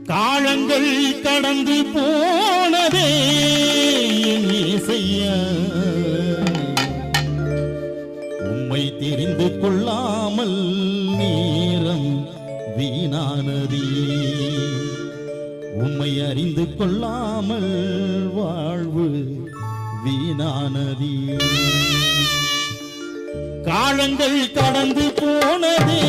காலங்கள் கடந்து போனதே இசையா உம்மை தெரிந்து கொள்ளாமல் நேரம் வீணானதே உம்மை அறிந்து கொள்ளாமல் வாழ்வு வீணானதே காலங்கள் கடந்து போனதே